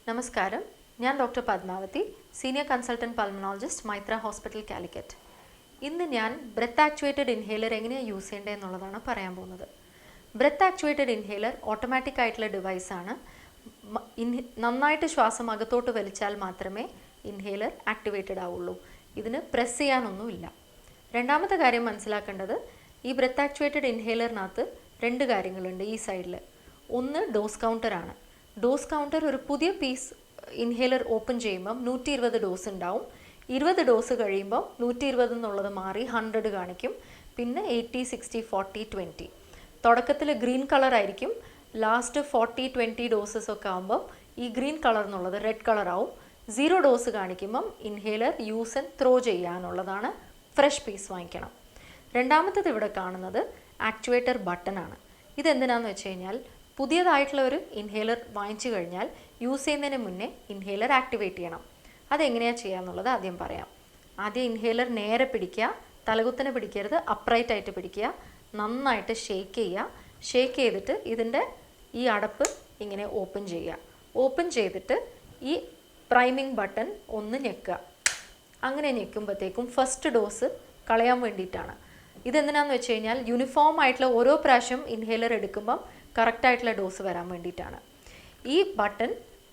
നമസ്കാരം, ഞാൻ doctor Padmavathi, senior consultant pulmonologist, Maitra hospital, Calicut. ഇന്ന് ഞാൻ ബ്രെത്ത് ആക്ച്വേറ്റഡ് ഇൻഹേലർ എങ്ങനെയാണ് യൂസ് ചെയ്യേണ്ടത് എന്നുള്ളതാണ് പറയാൻ പോകുന്നത്. ബ്രെത്ത് ആക്ച്വേറ്റഡ് ഇൻഹേലർ ഓട്ടോമാറ്റിക് ആയിട്ടുള്ള ഡിവൈസാണ്. നന്നായിട്ട് ശ്വാസം അകത്തോട്ട് വലിച്ചാൽ മാത്രമേ ഇൻഹേലർ ആക്ടിവേറ്റഡ് ആവുള്ളൂ. ഇതിന് പ്രസ് ചെയ്യാനൊന്നുമില്ല. രണ്ടാമത്തെ കാര്യം മനസ്സിലാക്കേണ്ടത്, ഈ ബ്രെത്ത് ആക്ച്വേറ്റഡ് ഇൻഹേലറിനകത്ത് രണ്ട് കാര്യങ്ങളുണ്ട് ഈ സൈഡിൽ. ഒന്ന് ഡോസ് കൗണ്ടറാണ്. ഡോസ് കൗണ്ടർ ഒരു പുതിയ പീസ് ഇൻഹേലർ ഓപ്പൺ ചെയ്യുമ്പം 120 ഡോസ് ഉണ്ടാവും. 20 ഡോസ് കഴിയുമ്പം 120 എന്നുള്ളത് മാറി 100 കാണിക്കും. പിന്നെ 80, 60, 40, 20. തുടക്കത്തിൽ ഗ്രീൻ കളർ ആയിരിക്കും. ലാസ്റ്റ് 40, 20 ഡോസസ് ഒക്കെ ആകുമ്പം ഈ ഗ്രീൻ കളർ എന്നുള്ളത് റെഡ് കളർ ആവും. 0 ഡോസ് കാണിക്കുമ്പം ഇൻഹേലർ യൂസ് ആൻഡ് ത്രോ ചെയ്യാനുള്ളതാണ്. ഫ്രഷ് പീസ് വാങ്ങിക്കണം. രണ്ടാമത്തത് ഇവിടെ കാണുന്നത് ആക്ച്വേറ്റർ ബട്ടണാണ്. ഇതെന്തിനാന്ന് വെച്ച് കഴിഞ്ഞാൽ, പുതിയതായിട്ടുള്ള ഒരു ഇൻഹേലർ വാങ്ങിച്ചു കഴിഞ്ഞാൽ യൂസ് ചെയ്യുന്നതിന് മുന്നേ ഇൻഹേലർ ആക്ടിവേറ്റ് ചെയ്യണം. അതെങ്ങനെയാണ് ചെയ്യാന്നുള്ളത് ആദ്യം പറയാം. ആദ്യം ഇൻഹേലർ നേരെ പിടിക്കുക, തലകുത്തനെ പിടിക്കരുത്, അപ്രൈറ്റ് ആയിട്ട് പിടിക്കുക. നന്നായിട്ട് ഷേക്ക് ചെയ്യുക. ഷേക്ക് ചെയ്തിട്ട് ഇതിൻ്റെ ഈ അടപ്പ് ഇങ്ങനെ ഓപ്പൺ ചെയ്യുക. ഓപ്പൺ ചെയ്തിട്ട് ഈ പ്രൈമിംഗ് ബട്ടൺ ഒന്ന് ഞെക്കുക. അങ്ങനെ ഞെക്കുമ്പോഴത്തേക്കും ഫസ്റ്റ് ഡോസ് കളയാൻ വേണ്ടിയിട്ടാണ്. ഇതെന്തിനാന്ന് വെച്ച് കഴിഞ്ഞാൽ, യൂണിഫോം ആയിട്ടുള്ള ഓരോ പ്രാവശ്യം ഇൻഹേലർ എടുക്കുമ്പം കറക്റ്റായിട്ടുള്ള ഡോസ് വരാൻ വേണ്ടിയിട്ടാണ്. ഈ ബട്ടൺ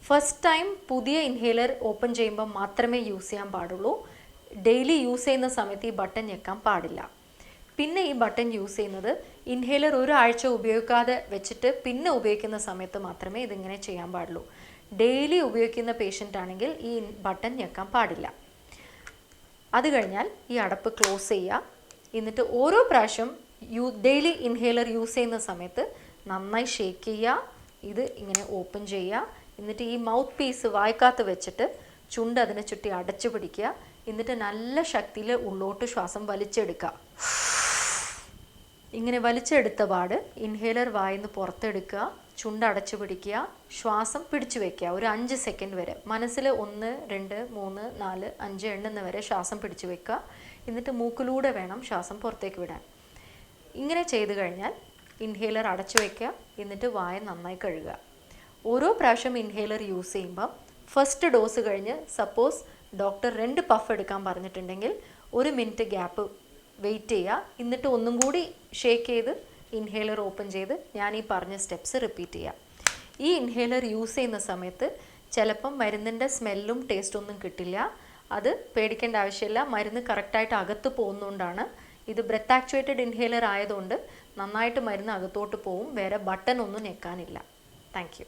ഫസ്റ്റ് ടൈം പുതിയ ഇൻഹേലർ ഓപ്പൺ ചെയ്യുമ്പോൾ മാത്രമേ യൂസ് ചെയ്യാൻ പാടുള്ളൂ. ഡെയിലി യൂസ് ചെയ്യുന്ന സമയത്ത് ഈ ബട്ടൺ ഞെക്കാൻ പാടില്ല. പിന്നെ ഈ ബട്ടൺ യൂസ് ചെയ്യുന്നത് ഇൻഹേലർ ഒരാഴ്ച ഉപയോഗിക്കാതെ വെച്ചിട്ട് പിന്നെ ഉപയോഗിക്കുന്ന സമയത്ത് മാത്രമേ ഇതിങ്ങനെ ചെയ്യാൻ പാടുള്ളൂ. ഡെയിലി ഉപയോഗിക്കുന്ന പേഷ്യൻ്റ് ആണെങ്കിൽ ഈ ബട്ടൺ ഞെക്കാൻ പാടില്ല. അത് കഴിഞ്ഞാൽ ഈ അടപ്പ് ക്ലോസ് ചെയ്യുക. എന്നിട്ട് ഓരോ പ്രാവശ്യം ഡെയിലി ഇൻഹേലർ യൂസ് ചെയ്യുന്ന സമയത്ത് നന്നായി ഷേക്ക് ചെയ്യുക. ഇത് ഇങ്ങനെ ഓപ്പൺ ചെയ്യുക. എന്നിട്ട് ഈ മൗത്ത് പീസ് വായ്ക്കകത്ത് വെച്ചിട്ട് ചുണ്ട് അതിനെ ചുറ്റി അടച്ചു പിടിക്കുക. എന്നിട്ട് നല്ല ശക്തിയിൽ ഉള്ളോട്ട് ശ്വാസം വലിച്ചെടുക്കുക. ഇങ്ങനെ വലിച്ചെടുത്ത പാട് ഇൻഹേലർ വായിന്ന് പുറത്തെടുക്കുക. ചുണ്ട് അടച്ചു പിടിക്കുക. ശ്വാസം പിടിച്ചു വയ്ക്കുക ഒരു 5 സെക്കൻഡ് വരെ. മനസ്സിൽ 1, 2, 3, 4, 5 എണ്ണുന്ന വരെ ശ്വാസം പിടിച്ചു വയ്ക്കുക. എന്നിട്ട് മൂക്കിലൂടെ വേണം ശ്വാസം പുറത്തേക്ക് വിടാൻ. ഇങ്ങനെ ചെയ്ത് കഴിഞ്ഞാൽ ഇൻഹേലർ അടച്ചു വയ്ക്കുക. എന്നിട്ട് വായ നന്നായി കഴുകുക. ഓരോ പ്രാവശ്യം ഇൻഹേലർ യൂസ് ചെയ്യുമ്പം ഫസ്റ്റ് ഡോസ് കഴിഞ്ഞ് സപ്പോസ് ഡോക്ടർ 2 പഫ് എടുക്കാൻ പറഞ്ഞിട്ടുണ്ടെങ്കിൽ 1 മിനിറ്റ് ഗ്യാപ്പ് വെയിറ്റ് ചെയ്യുക. എന്നിട്ട് ഒന്നും കൂടി ഷേക്ക് ചെയ്ത് ഇൻഹേലർ ഓപ്പൺ ചെയ്ത് ഞാൻ ഈ പറഞ്ഞ സ്റ്റെപ്സ് റിപ്പീറ്റ് ചെയ്യുക. ഈ ഇൻഹേലർ യൂസ് ചെയ്യുന്ന സമയത്ത് ചിലപ്പം മരുന്നിൻ്റെ സ്മെല്ലും ടേസ്റ്റ് ഒന്നും കിട്ടില്ല. അത് പേടിക്കേണ്ട ആവശ്യമില്ല. മരുന്ന് കറക്റ്റായിട്ട് അകത്ത് പോകുന്നതുകൊണ്ടാണ്. ഇത് ബ്രെത്ത് ആക്ച്വേറ്റഡ് ഇൻഹേലർ ആയതുകൊണ്ട് നന്നായിട്ട് മരുന്ന് അകത്തോട്ട് പോവും. വേറെ ബട്ടൺ ഒന്നും ഞെക്കാനില്ല. Thank you.